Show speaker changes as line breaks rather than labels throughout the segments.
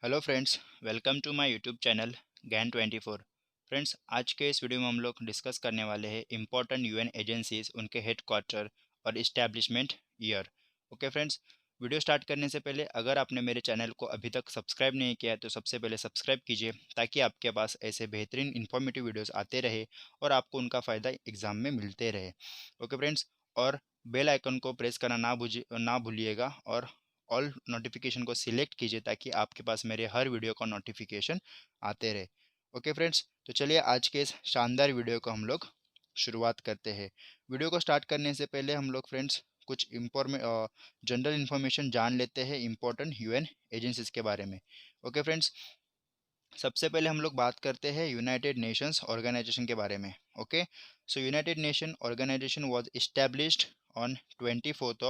Hello friends, welcome to my YouTube channel Gyan 24। Friends, आज के इस वीडियो में हम लोग डिस्कस करने वाले हैं इंपॉर्टेंट यूएन एजेंसीज, उनके हेड क्वार्टर और establishment year. Okay friends, video start करने से पहले अगर आपने मेरे चैनल को अभी तक सब्सक्राइब नहीं किया है तो सबसे पहले सब्सक्राइब कीजिए ताकि आपके पास ऐसे बेहतरीन इन्फॉर्मेटिव वीडियोस आते रहे और आपको उनका फ़ायदा एग्ज़ाम में मिलते रहे। ओके फ्रेंड्स, और बेल आइकन को प्रेस करना ना भूलिएगा और ऑल नोटिफिकेशन को सिलेक्ट कीजिए ताकि आपके पास मेरे हर वीडियो का नोटिफिकेशन आते रहे। ओके फ्रेंड्स, तो चलिए आज के इस शानदार वीडियो को हम लोग शुरुआत करते हैं। वीडियो को स्टार्ट करने से पहले हम लोग फ्रेंड्स कुछ जनरल इन्फॉर्मेशन जान लेते हैं इंपॉर्टेंट यूएन एजेंसीज के बारे में। ओके फ्रेंड्स, सबसे पहले हम लोग बात करते हैं यूनाइटेड नेशंस ऑर्गेनाइजेशन के बारे में। Okay, so United Nation Organisation was established on 24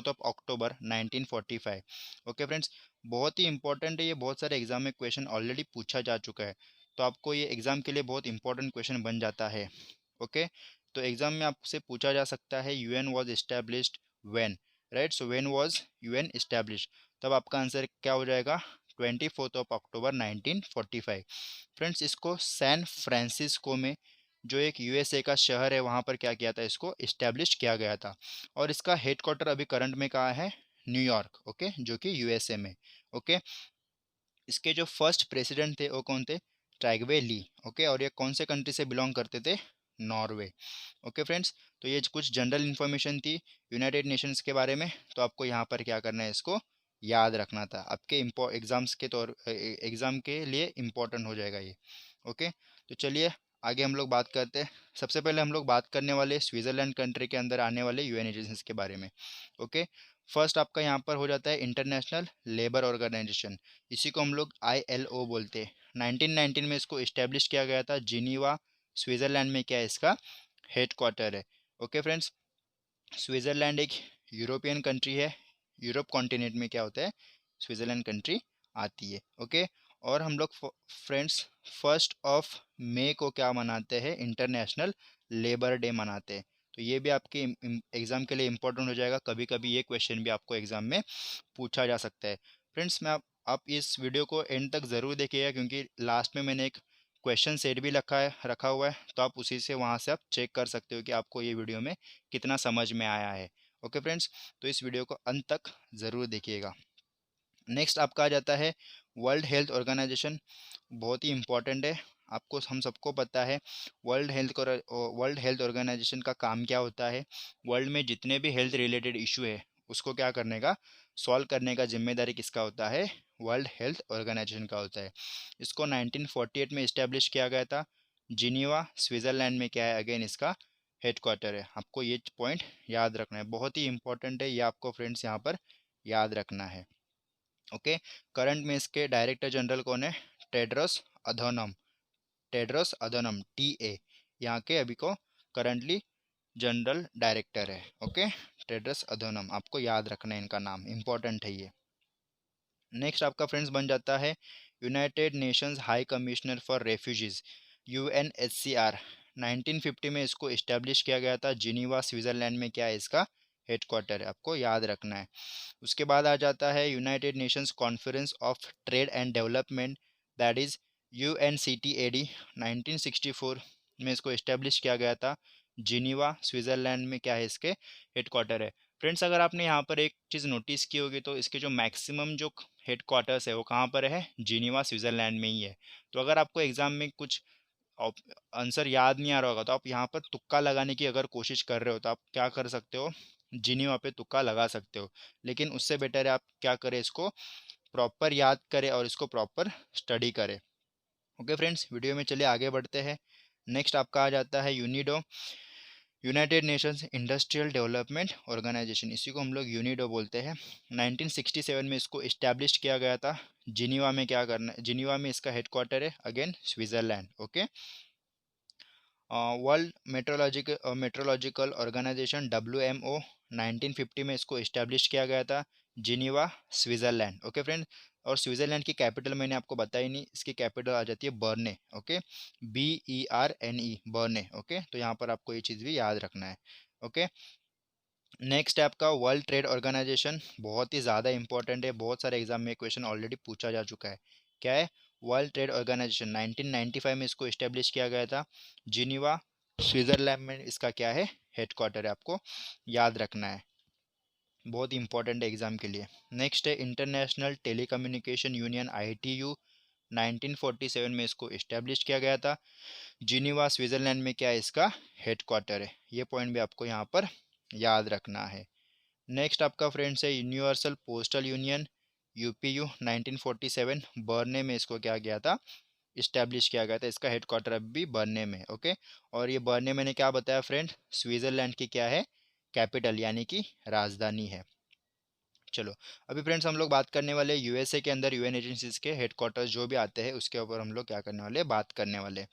of October 1945। Okay friends, बहुत ही इंपॉर्टेंट है ये, बहुत सारे एग्जाम में क्वेश्चन ऑलरेडी पूछा जा चुका है, तो आपको ये एग्जाम के लिए बहुत इंपॉर्टेंट क्वेश्चन बन जाता है। ओके, तो एग्जाम में आपसे पूछा जा सकता है UN was established when, right? So when was UN established, तब आपका आंसर क्या हो जाएगा? 24 अक्टूबर 1945। फ्रेंड्स, इसको सैन फ्रांसिस्को में, जो एक यूएसए का शहर है, वहाँ पर क्या किया था, इसको इस्टेब्लिश किया गया था। और इसका हेडक्वार्टर अभी करंट में कहाँ है? न्यूयॉर्क। ओके, जो कि यूएसए में। ओके, इसके जो फर्स्ट प्रेसिडेंट थे वो कौन थे? ट्रैगवे ली। ओके, और ये कौन से कंट्री से बिलोंग करते थे? नॉर्वे। ओके फ्रेंड्स, तो ये कुछ जनरल इन्फॉर्मेशन थी यूनाइटेड नेशंस के बारे में, तो आपको यहाँ पर क्या करना है, इसको याद रखना था, आपके एग्जाम्स के तौर एग्ज़ाम के लिए इम्पोर्टेंट हो जाएगा ये। ओके, तो चलिए आगे हम लोग बात करते हैं। सबसे पहले हम लोग बात करने वाले स्विट्ज़रलैंड कंट्री के अंदर आने वाले यूएन एजेंसीज के बारे में। ओके, फर्स्ट आपका यहाँ पर हो जाता है इंटरनेशनल लेबर ऑर्गेनाइजेशन, इसी को हम लोग ILO बोलते हैं। 1919 में इसको इस्टेब्लिश किया गया था जिनीवा, स्विट्ज़रलैंड में। क्या है इसका हेड क्वार्टर है? ओके फ्रेंड्स, स्विट्ज़रलैंड एक यूरोपियन कंट्री है। यूरोप कॉन्टिनेंट में क्या होता है? स्विट्ज़रलैंड कंट्री आती है। ओके, और हम लोग फ्रेंड्स 1 मई को क्या मनाते हैं? इंटरनेशनल लेबर डे मनाते हैं। तो ये भी आपके एग्ज़ाम के लिए इम्पोर्टेंट हो जाएगा, कभी कभी ये क्वेश्चन भी आपको एग्ज़ाम में पूछा जा सकता है। फ्रेंड्स, आप इस वीडियो को एंड तक ज़रूर देखिएगा क्योंकि लास्ट में मैंने एक क्वेश्चन सेट भी रखा हुआ है, तो आप उसी से वहाँ से आप चेक कर सकते हो कि आपको ये वीडियो में कितना समझ में आया है। ओके फ्रेंड्स, तो इस वीडियो को अंत तक ज़रूर देखिएगा। नेक्स्ट आपका आ जाता है वर्ल्ड हेल्थ ऑर्गेनाइजेशन। बहुत ही इम्पोर्टेंट है, आपको हम सबको पता है वर्ल्ड हेल्थ ऑर्गेनाइजेशन का काम क्या होता है। वर्ल्ड में जितने भी हेल्थ रिलेटेड इशू है उसको क्या करने का, सॉल्व करने का जिम्मेदारी किसका होता है? वर्ल्ड हेल्थ ऑर्गेनाइजेशन का होता है। इसको 1948 में इस्टेब्लिश किया गया था। जिनीवा स्विट्ज़रलैंड में क्या है? अगेन इसका हेड क्वार्टर है। आपको ये पॉइंट याद रखना है, बहुत ही इंपॉर्टेंट है ये, आपको फ्रेंड्स यहाँ पर याद रखना है। ओके, करंट में इसके डायरेक्टर जनरल कौन है? टेड्रोस अधोनम। टेड्रोस अधोनम, TA, यहाँ के अभी को करंटली जनरल डायरेक्टर है। ओके, टेड्रोस अधोनम, आपको याद रखना है, इनका नाम इंपॉर्टेंट है ये। नेक्स्ट आपका फ्रेंड्स बन जाता है United Nations high commissioner for refugees, UNHCR। 1950 में इसको इस्टेब्लिश किया गया था जिनीवा स्विट्ज़रलैंड में। क्या है इसका हेड क्वार्टर है? आपको याद रखना है। उसके बाद आ जाता है United Nations conference of trade and development, that is UNCTAD। 1964 में इसको इस्टेब्लिश किया गया था जिनीवा स्विट्ज़रलैंड में। क्या है इसके हेड क्वार्टर है? फ्रेंड्स, अगर आपने यहाँ पर एक चीज़ नोटिस की होगी तो इसके जो मैक्सिमम जो हेड क्वार्टर्स है वो कहाँ पर है? जिनीवा स्विट्ज़रलैंड में ही है। तो अगर आपको एग्जाम में कुछ आंसर याद नहीं आ रहा होगा तो आप यहाँ पर तुक्का लगाने की अगर कोशिश कर रहे हो तो आप क्या कर सकते हो? जिनिवा पे तुक्का लगा सकते हो, लेकिन उससे बेटर है आप क्या करें, इसको प्रॉपर याद करें और इसको प्रॉपर स्टडी करें। ओके फ्रेंड्स, वीडियो में चलिए आगे बढ़ते हैं। नेक्स्ट आपका आ जाता है UNIDO, United Nations industrial development Organisation, इसी को हम लोग यूनिडो बोलते हैं। 1967 में इसको इस्टेब्लिश किया गया था जिनीवा में। क्या करना है? जिनीवा में इसका हेड क्वार्टर है, again Switzerland. Okay, World meteorological Organisation WMO, 1950 में इसको इस्टेब्लिश किया गया था जिनीवा स्विट्ज़रलैंड। ओके फ्रेंड, और स्विट्ज़रलैंड की कैपिटल मैंने आपको बताई नहीं, इसकी कैपिटल आ जाती है Berne. Okay, BERNE, Berne. Okay, तो यहाँ पर आपको ये चीज़ भी याद रखना है। ओके, नेक्स्ट है आपका वर्ल्ड ट्रेड ऑर्गेनाइजेशन, बहुत ही ज़्यादा इंपॉर्टेंट है, बहुत सारे एग्जाम में क्वेश्चन ऑलरेडी पूछा जा चुका है। क्या है? वर्ल्ड ट्रेड ऑर्गेनाइजेशन 1995 में इसको इस्टेब्लिश किया गया था। जिनीवा स्विट्जरलैंड में इसका क्या है? हेडक्वार्टर है, आपको याद रखना है, बहुत इंपॉर्टेंट है एग्जाम के लिए। नेक्स्ट है इंटरनेशनल टेलीकम्युनिकेशन यूनियन ITU, 1947 में इसको इस्टेब्लिश किया गया था। जिनीवा स्विट्जरलैंड में क्या है? इसका हेडक्वार्टर है। ये पॉइंट भी आपको यहाँ पर याद रखना है। नेक्स्ट आपका फ्रेंड्स है universal postal union UPU, 1947 Berne में इसको क्या गया था? इस्टेब्लिश किया गया था। इसका हेडक्वार्टर अब भी बर्ने में, ओके। और ये बर्ने मैंने क्या बताया फ्रेंड? स्विट्जरलैंड की क्या है? कैपिटल यानी कि राजधानी है। चलो, अभी फ्रेंड्स हम लोग बात करने वाले USA के अंदर UN एजेंसीज के हेडक्वार्टर्स जो भी आते हैं उसके ऊपर हम लोग क्या करने वाले, बात करने वाले।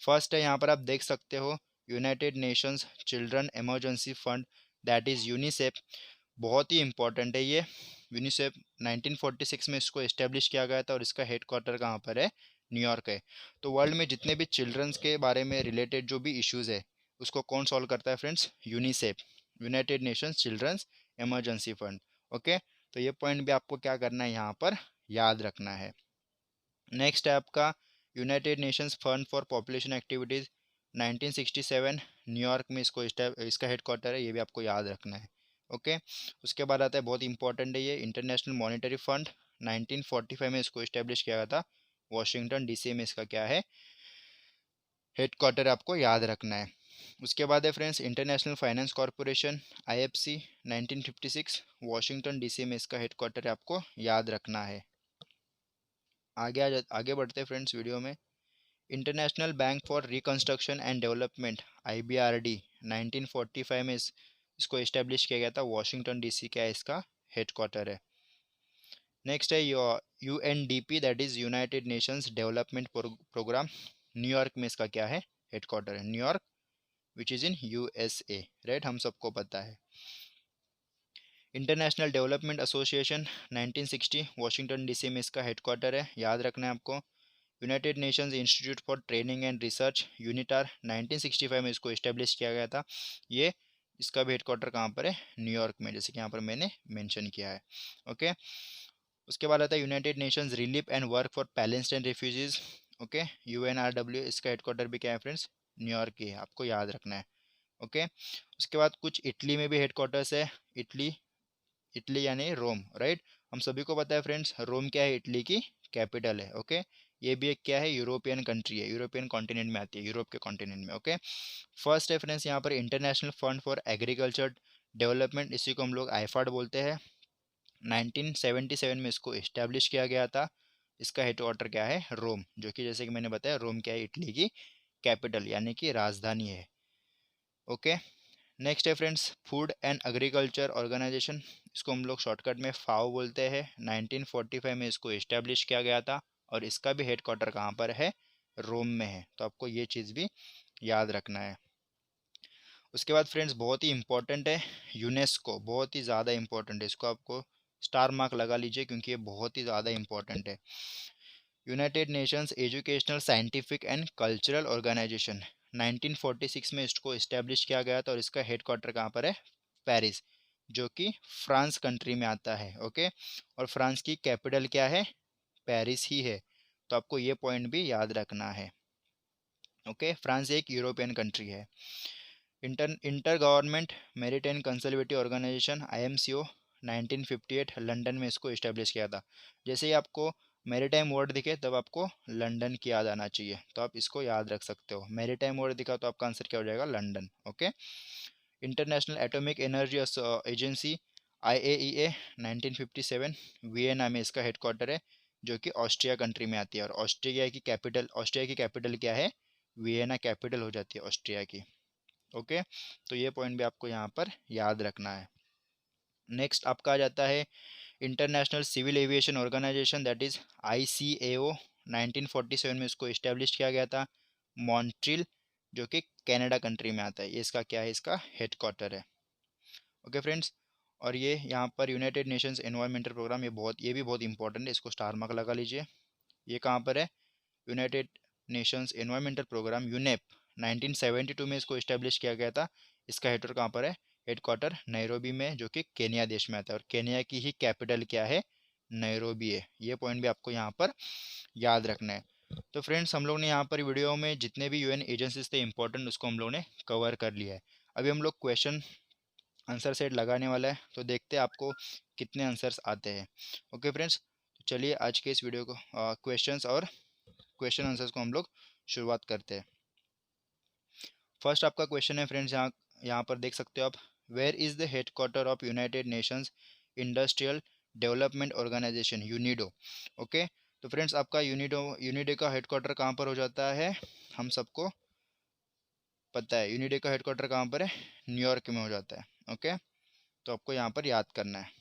फर्स्ट है यहाँ पर आप देख सकते हो United Nations children emergency fund, that is UNICEF. बहुत ही इंपॉर्टेंट है ये। यूनिसेफ 1946 में इसको इस्टेब्लिश किया गया था और इसका हेडक्वार्टर कहाँ पर है? न्यूयॉर्क है। तो वर्ल्ड में जितने भी चिल्ड्रंस के बारे में रिलेटेड जो भी इश्यूज़ है उसको कौन सॉल्व करता है friends? UNICEF, United Nations Children's Emergency Fund, okay. तो ये पॉइंट भी आपको क्या करना है, यहाँ पर याद रखना है। नेक्स्ट है आपका United Nations fund for population activities, 1967 New York में इसका हेडक्वार्टर है, ये भी आपको याद रखना है, ओके। उसके बाद आता है बहुत इंपॉर्टेंट है ये इंटरनेशनल मॉनेटरी फंड, 1945 में इसको इस्टेब्लिश किया गया था। वॉशिंगटन DC में इसका क्या है? हेडक्वार्टर, आपको याद रखना है। उसके बाद है friends international finance corporation IFC, 1956 Washington DC में इसका हेडक्वार्टर है, आपको याद रखना है। आगे बढ़ते हैं फ्रेंड्स वीडियो में। International bank for reconstruction and development IBRD, 1945 में इसको इस्टेब्लिश किया गया था। वॉशिंगटन DC क्या है? इसका हेडक्वार्टर है। नेक्स्ट है UNDP, that is United Nations Development Programme, New York में इसका क्या है? हेडक्वार्टर है, New York which is in USA, right, हम सबको पता है। International Development Association 1960 Washington DC में इसका हेडक्वार्टर है, याद रखना है आपको। United Nations Institute for Training and Research UNITAR, 1965 में इसको इस्टेब्लिश किया गया था। ये इसका भी हेडक्वार्टर कहाँ पर है? न्यूयॉर्क में, जैसे कि यहाँ पर मैंने मेंशन किया है, ओके। उसके बाद आता है United Nations relief and work for Palestine refugees, okay, UNRW, इसका हेडक्वार्टर भी क्या है फ्रेंड्स? न्यूयॉर्क की है, आपको याद रखना है, ओके। उसके बाद कुछ इटली में भी हेडक्वार्टर्स है। इटली, इटली यानी रोम, राइट। हम सभी को पता है फ्रेंड्स रोम क्या है? इटली की कैपिटल है, ओके। ये भी एक क्या है? यूरोपियन कंट्री है, यूरोपियन कॉन्टिनेंट में आती है, यूरोप के कॉन्टिनेंट में, ओके। फर्स्ट है फ्रेंड्स यहाँ पर international fund for agriculture development, इसी को हम लोग IFAD बोलते हैं। 1977 में इसको इस्टेब्लिश किया गया था। इसका हेडक्वार्टर क्या है? रोम, जो कि जैसे कि मैंने बताया रोम क्या है? इटली की कैपिटल यानी कि राजधानी है, ओके। नेक्स्ट है friends Food and Agriculture Organisation, इसको हम लोग शॉर्टकट में FAO बोलते हैं। 1945 में इसको इस्टेब्लिश किया गया था और इसका भी हेडक्वार्टर कहाँ पर है? रोम में है, तो आपको ये चीज़ भी याद रखना है। उसके बाद फ्रेंड्स बहुत ही इंपॉर्टेंट है यूनेस्को, बहुत ही ज़्यादा इंपॉर्टेंट है, इसको आपको स्टार मार्क लगा लीजिए क्योंकि ये बहुत ही ज़्यादा इंपॉर्टेंट है। United Nations Educational Scientific and Cultural Organisation, 1946 में इसको इस्टेब्लिश किया गया था और इसका हेडक्वार्टर कहाँ पर है? पेरिस, जो कि फ्रांस कंट्री में आता है, ओके। और फ्रांस की कैपिटल क्या है? पेरिस ही है, तो आपको ये पॉइंट भी याद रखना है, ओके। फ्रांस एक यूरोपियन कंट्री है। Inter Government Maritime Conservative Organisation IMCO, 1958 London में इसको इस्टेब्लिश किया था। जैसे ही आपको मेरिटाइम वर्ड दिखे तब आपको लंदन की याद आना चाहिए, तो आप इसको याद रख सकते हो। मेरिटाइम वर्ड दिखा तो आपका आंसर क्या हो जाएगा? London, okay. International atomic energy agency IAEA, 1957 Vienna में इसका हेडक्वार्टर है, जो कि ऑस्ट्रिया कंट्री में आती है। और ऑस्ट्रिया की कैपिटल क्या है? वियना कैपिटल हो जाती है ऑस्ट्रिया की, ओके। तो ये पॉइंट भी आपको यहाँ पर याद रखना है। नेक्स्ट आपका आ जाता है international civil aviation organization, that is ICAO, 1947 में इसको इस्टेब्लिश किया गया था। मॉन्ट्रियल, जो कि कनाडा कंट्री में आता है, ये इसका क्या है? इसका हेडक्वार्टर है, ओके फ्रेंड्स। और ये यहाँ पर यूनाइटेड नेशंस एनवायरमेंटल प्रोग्राम, ये भी बहुत इंपॉर्टेंट है, इसको स्टार मार्क लगा लीजिए। ये कहाँ पर है? United Nations environmental programme UNEP, 1972 में इसको इस्टेब्लिश किया गया था। इसका हेडक्वार्टर कहाँ पर है? हेडक्वार्टर नैरोबी में, जो कि केन्या देश में आता है, और केन्या की ही कैपिटल क्या है, नैरोबी है। ये पॉइंट भी आपको यहाँ पर याद रखना है। तो फ्रेंड्स, हम लोग ने यहाँ पर वीडियो में जितने भी यूएन एजेंसीज थे इंपॉर्टेंट, उसको हम लोग ने कवर कर लिया है। अभी हम लोग क्वेश्चन आंसर सेट लगाने वाला है, तो देखते हैं आपको कितने आंसर्स आते हैं। ओके फ्रेंड्स, तो चलिए आज के इस वीडियो को क्वेश्चंस और क्वेश्चन आंसर्स को हम लोग शुरुआत करते हैं। फर्स्ट आपका क्वेश्चन है फ्रेंड्स, यहाँ यहाँ पर देख सकते हो आप, where is the headquarter of united Nations industrial development organization, UNIDO. Okay, तो फ्रेंड्स आपका यूनिडो का हेडक्वार्टर कहाँ पर हो जाता है, हम सबको पता है यूनिडो का हेडक्वार्टर कहाँ पर है, न्यूयॉर्क में हो जाता है। ओके, तो आपको यहाँ पर याद करना है।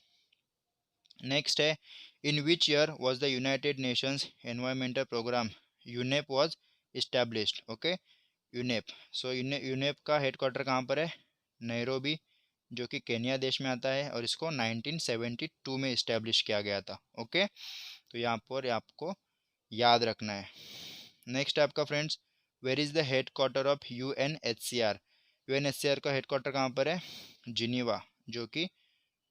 नेक्स्ट है, in which year was the United Nations environmental programme UNEP was established. Okay, UNEP, so UNEP का हेडक्वार्टर कहाँ पर है, नैरोबी, जो कि केन्या देश में आता है, और इसको 1972 में इस्टेब्लिश किया गया था। ओके, तो यहाँ पर आपको याद रखना है। नेक्स्ट है आपका friends, where is the headquarter of UNHCR. UNHCR का हेडक्वार्टर कहाँ पर है, जिनीवा, जो कि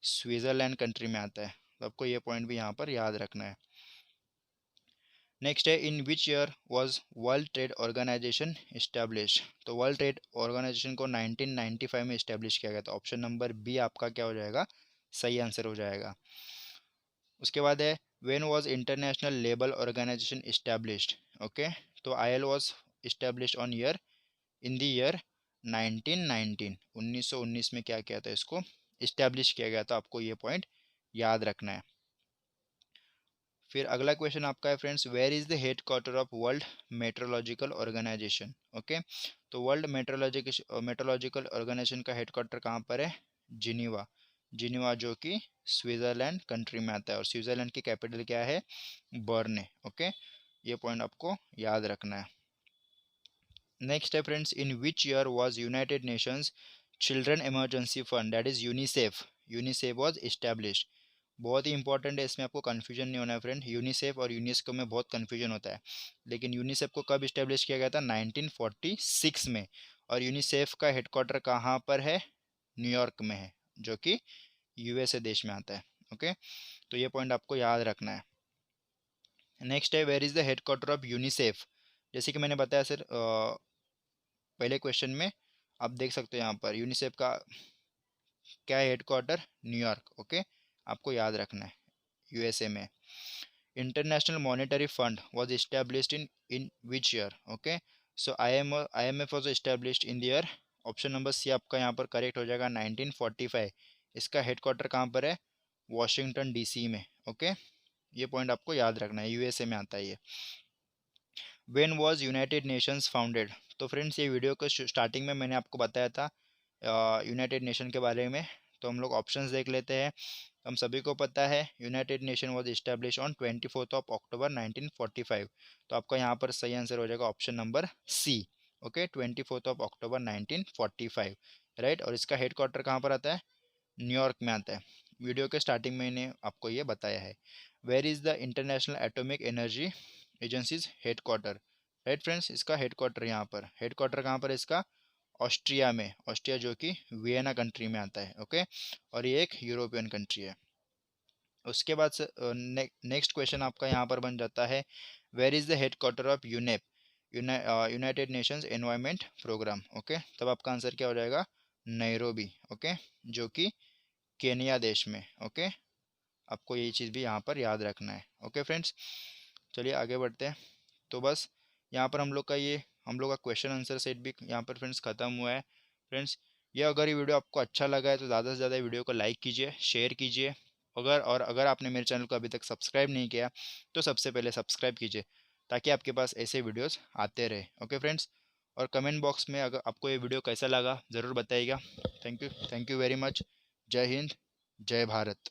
स्विट्ज़रलैंड कंट्री में आता है। तो आपको ये पॉइंट भी यहाँ पर याद रखना है। नेक्स्ट है, in which year was world trade organisation establish. तो वर्ल्ड ट्रेड ऑर्गेनाइजेशन को 1995 में इस्टेब्लिश किया गया था। ऑप्शन नंबर बी आपका क्या हो जाएगा, सही आंसर हो जाएगा। उसके बाद है, when was International Labour Organisation established. Okay, तो IL was establish on year, in the year 1919, 1919 में क्या किया था, इसको इस्टेब्लिश किया गया था। आपको ये पॉइंट याद रखना है। फिर अगला क्वेश्चन आपका है friends, where is the headquarter of world meteorological organization. Okay, तो वर्ल्ड मेट्रोलॉजिकल ऑर्गेनाइजेशन का हेड क्वार्टर कहाँ पर है, जिनीवा, जिनीवा, जो कि स्विट्ज़रलैंड कंट्री में आता है, और स्विट्ज़रलैंड की कैपिटल क्या है, बर्न है। ओके, ये पॉइंट आपको याद रखना है। नेक्स्ट है friends, in which year was United Nations children emergency fund, that is UNICEF, UNICEF was established. बहुत ही इंपॉर्टेंट है, इसमें आपको कन्फ्यूजन नहीं होना है फ्रेंड। यूनिसेफ और यूनेस्को में बहुत कन्फ्यूजन होता है, लेकिन यूनिसेफ को कब इस्टेब्लिश किया गया था, 1946 में, और यूनिसेफ का हेडक्वार्टर कहाँ पर है, न्यूयॉर्क में है, जो कि यूएसए देश में आता है। ओके, तो ये पॉइंट आपको याद रखना है। नेक्स्ट है, where is the headquarter of UNICEF. जैसे कि मैंने बताया सर पहले क्वेश्चन में, आप देख सकते हो यहाँ पर यूनिसेफ का क्या है, हेडक्वार्टर न्यूयॉर्क। ओके, आपको याद रखना है, यूएसए में। International monetary fund was established in which year. Okay, so IMF was established in the year, option number C आपका यहाँ पर करेक्ट हो जाएगा, 1945। इसका हेडक्वार्टर कहाँ पर है, वॉशिंगटन डीसी में। ओके, ये पॉइंट आपको याद रखना है, यूएसए में आता है ये। When was United Nations founded. तो फ्रेंड्स, ये वीडियो के स्टार्टिंग में मैंने आपको बताया था यूनाइटेड नेशन के बारे में, तो हम लोग ऑप्शंस देख लेते हैं। हम सभी को पता है United nation was establish on 24 अक्टूबर 1945। तो आपका यहाँ पर सही आंसर हो जाएगा ऑप्शन नंबर सी। ओके, 24 अक्टूबर 1945, राइट। और इसका हेड क्वार्टर कहाँ पर आता है, न्यूयॉर्क में आता है। वीडियो के स्टार्टिंग में मैंने आपको ये बताया है। Where is the international atomic energy agencies headquarter, right friends. इसका हेड क्वार्टर यहाँ पर, हेड क्वार्टर कहाँ पर है इसका, ऑस्ट्रिया में, ऑस्ट्रिया जो कि वियना कंट्री में आता है। ओके, और ये एक यूरोपियन कंट्री है। उसके बाद से नेक्स्ट क्वेश्चन आपका यहाँ पर बन जाता है, where is the headquarter of UNEP, united nations environment programme. Okay, तब आपका आंसर क्या हो जाएगा, नैरोबी। ओके, जो कि केनिया देश में। ओके, आपको ये चीज़ भी यहाँ पर याद रखना है। ओके फ्रेंड्स, चलिए आगे बढ़ते हैं। तो बस यहाँ पर हम लोग का क्वेश्चन आंसर सेट भी यहाँ पर फ्रेंड्स ख़त्म हुआ है। फ्रेंड्स, ये अगर ये वीडियो आपको अच्छा लगा है तो ज़्यादा से ज़्यादा वीडियो को लाइक कीजिए, शेयर कीजिए। अगर आपने मेरे चैनल को अभी तक सब्सक्राइब नहीं किया तो सबसे पहले सब्सक्राइब कीजिए, ताकि आपके पास ऐसे वीडियोस आते रहे। ओके फ्रेंड्स, और कमेंट बॉक्स में अगर आपको ये वीडियो कैसा लगा ज़रूर बताइएगा। Thank you very much. जय हिंद, जय भारत।